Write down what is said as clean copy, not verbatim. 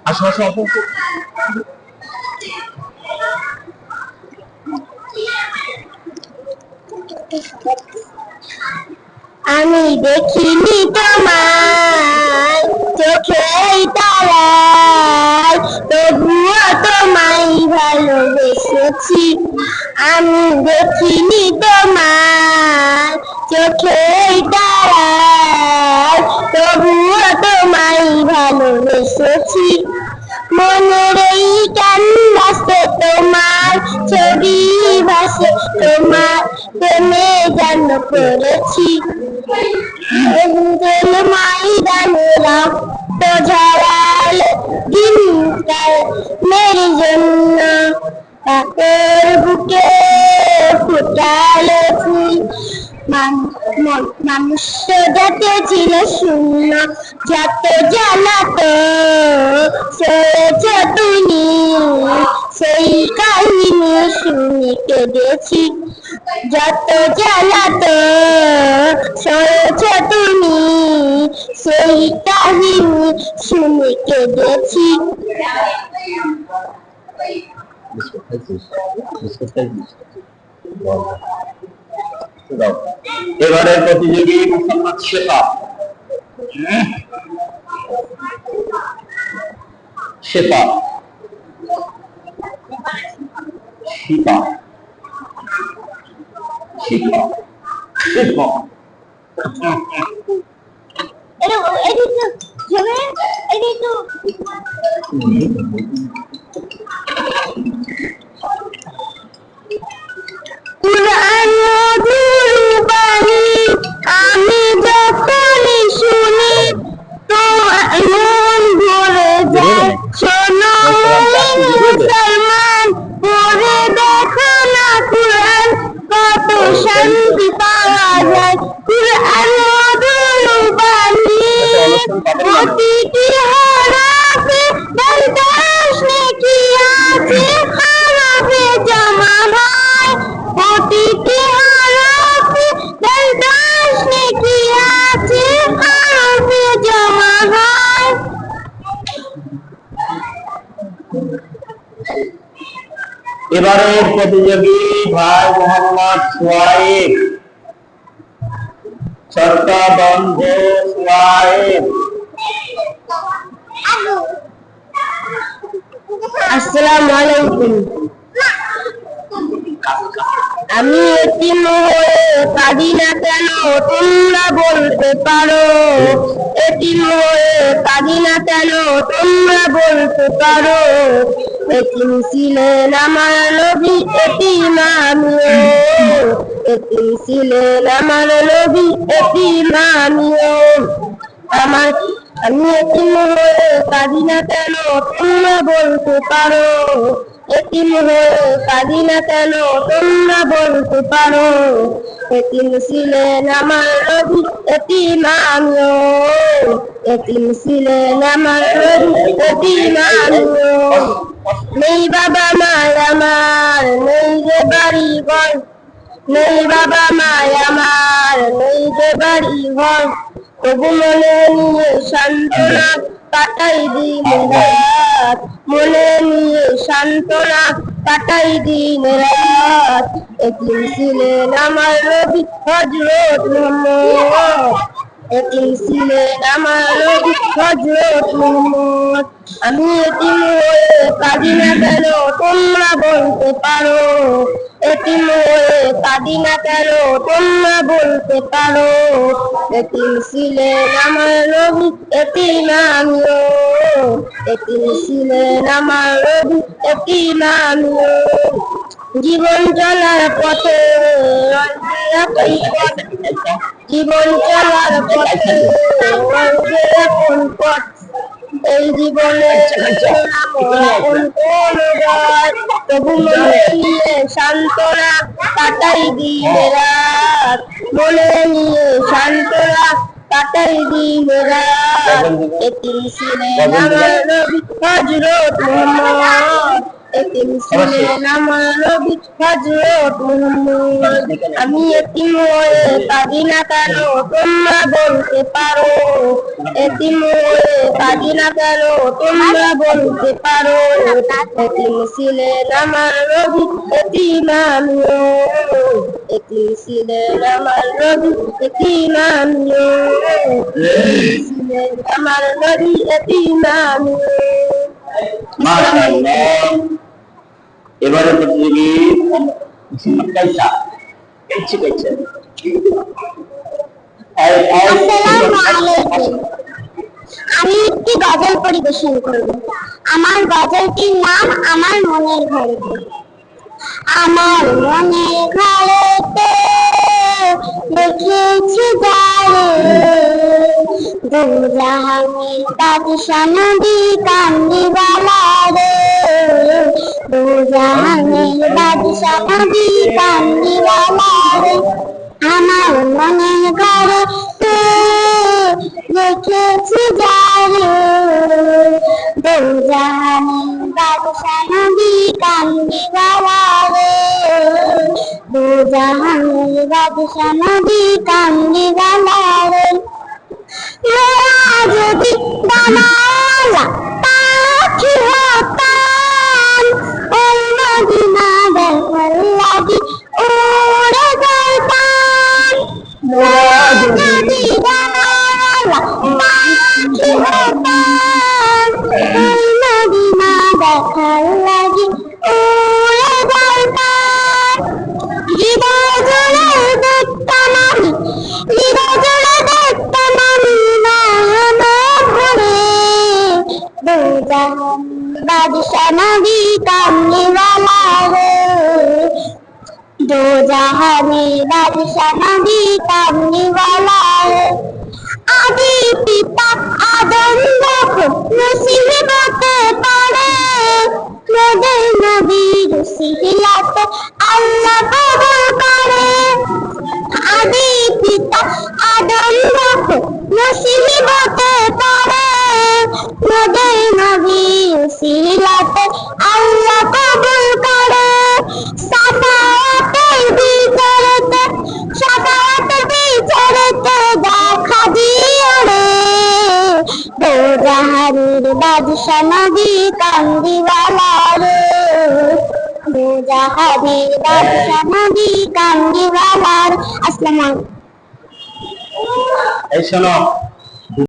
আসো আসো আসো। আমি দেখিনি তোমায় চোখের তারায়, তবুও তোমায় ভালোবেসেছি। আমি দেখিনি তোমায় চোখের তারায়, তবুও তোমায় ভালোবেসেছি। মনের এই ক্যানভাসে তোমার ছবি ভাসে, তোমার প্রেমে যেন করেছি। ময়দানে রক্ত ঝরালে দিনকাল মেরে জন্য, পাপের বুকে ফুটালে ফুল। মানুষ যত ছিল শূন্য, যত জ্বালাতো সয়েছ তুমি, সেই কাহিনী শুনে কেঁদেছি। যত জ্বালাতো সয়েছ তুমি, সেই কাহিনী শুনে কেঁদেছি। এবারের প্রতিযোগী মোহাম্মদ শেফা। শেফা শিপা শিপা শিপা আমি যখনই শুনি তোমার মন ভরে যায়। শোনো মুসলমান, পড়ে দেখো না কুরআন, কত শান্তি পাওয়া যায়। কুরআন মধুর বাণী, প্রতিটি হরফে দশ নেকি আছে, হরফে জমা হয়। প্রতিটি হরফে দশ নেকি আছে, হরফে জমা হয়। এবারের প্রতিযোগী ভাই মোহাম্মদ সোয়াইব। সরকার বন্ধ সোয়াইব। আসসালামু আলাইকুম। আমি এতিম হয়ে কাঁদি না কেন তোমরা বলতে পারো? এতিম হয়ে কাঁদি না কেন তোমরা বলতে পারো? এতিম ছিলেন আমার নবী, এতিম আমিও। এতিম ছিলেন আমার নবী, এতিম আমিও। আমি এতিম হয়ে কাঁদি না কেন তোমরা বলতে পারো? এতিম হয়ে কাঁদি না কেন তোমরা বলতে পারো? এতিম ছিলেন আমার নবী, এতিম আমিও। এতিম ছিলেন আমার নবী, এতিম আমিও। নেই বাবা মায় আমার, নেই যে বাড়ি ঘর, নেই বাবা মায় আমার, নেই যে বাড়ি ঘর, তবু মনে নিয়ে সান্ত্বনা কাটাই দিন রাত। মনে নিয়ে সান্ত্বনা কাটাই দিন রাত। এতিম ছিলেন আমার নবী হযরত মুহাম্মদ, এতিম ছিলেন আমার নবী হযরত মুহাম্মদ। আমি এতিম হয়ে কাঁদি না কেন তোমরা বলতে পারো? এতিম হয়ে কাঁদি না কেন তোমরা বলতে পারো? এতিম ছিলেন আমার নবী, এতিম আমিও। এতিম ছিলেন আমার নবী, এতিম আমিও। জীবন চলার পথে জীবন চলার পথে কোন পথ, এই জীবনে তবু মনে নিয়ে সান্ত্বনা কাটাই দিন রাত। মনে নিয়ে সান্ত্বনা কাটাই দিন রাত। এতিম ছিলেন আমার নবী হযরত মুহাম্মদ, এতিম ছিলেন আমার নবী হযরত মুহাম্মদ। আমি এতিম হয়ে কাঁদি না কেন তোমরা বলতে পারো, এতিম হয়ে কাঁদি না কেন তোমরা বলতে পারো। এতিম ছিলেন আমার নবী এতিম আমিও, এতিম ছিলেন আমার নবী এতিম আমিও, ছিলেন আমার নবী এতিম আমিও। মাশাআল্লাহ। এবারে প্রতিযোগী কাইসা কাইছে কাইছে আসসালামু আলাইকুম। আমি একটি গজল পরিবেশন করব। আমার গজলটির নাম আমার মনের ঘরেতে। আমার মনের ঘরেতে দেখেছি যারে, দুজাহানের বাদশা নবী কামলিওয়ালা রে, দুজাহানের বাদশা নবী কামলিওয়ালা রে। আমার মনের ঘরেতে দেখেছি যারে, দুজাহানের বাদশা নবী কামলিওয়ালা রে, দুজাহানের বাদশা নবী কামলিওয়ালা রে। মোরা যদি ডানাওয়ালা পাখি হতাম, ওই মদিনা দেখার লাগি উড়ে যাইতাম। মোরা যদি ডানাওয়ালা পাখি হতাম, ওই মদিনা দেখার লাগি উড়ে যাইতাম। হৃদয় জুড়ে দেখতাম আমি, হৃদয় জুড়ে দেখতাম আমি নয়ন ভরে, দুজাহান বাদশা নবী কামলিওয়ালা রে, দুজাহানের বাদশা নবী কামলিওয়ালা রে। আদি পিতা আদম যখন মুসিবতে পড়ে, নদের নবীর সিহলাতে আল্লাহ কবুল করে। আদি পিতা আদম যখন মুসিবতে পড়ে, নদের নবীর সিহলাতে আল্লাহ কবুল করে। সাফাওয়াতের ভিতরেতে, সাফাওয়াতের ভিতরেতে দেখা দিও রে, দুজাহানের বাদশা নবী কামলিওয়ালা রে, দুজাহানের বাদশা নবী কামলিওয়ালা রে। আসসালামু আলাইকুম। এই শোনো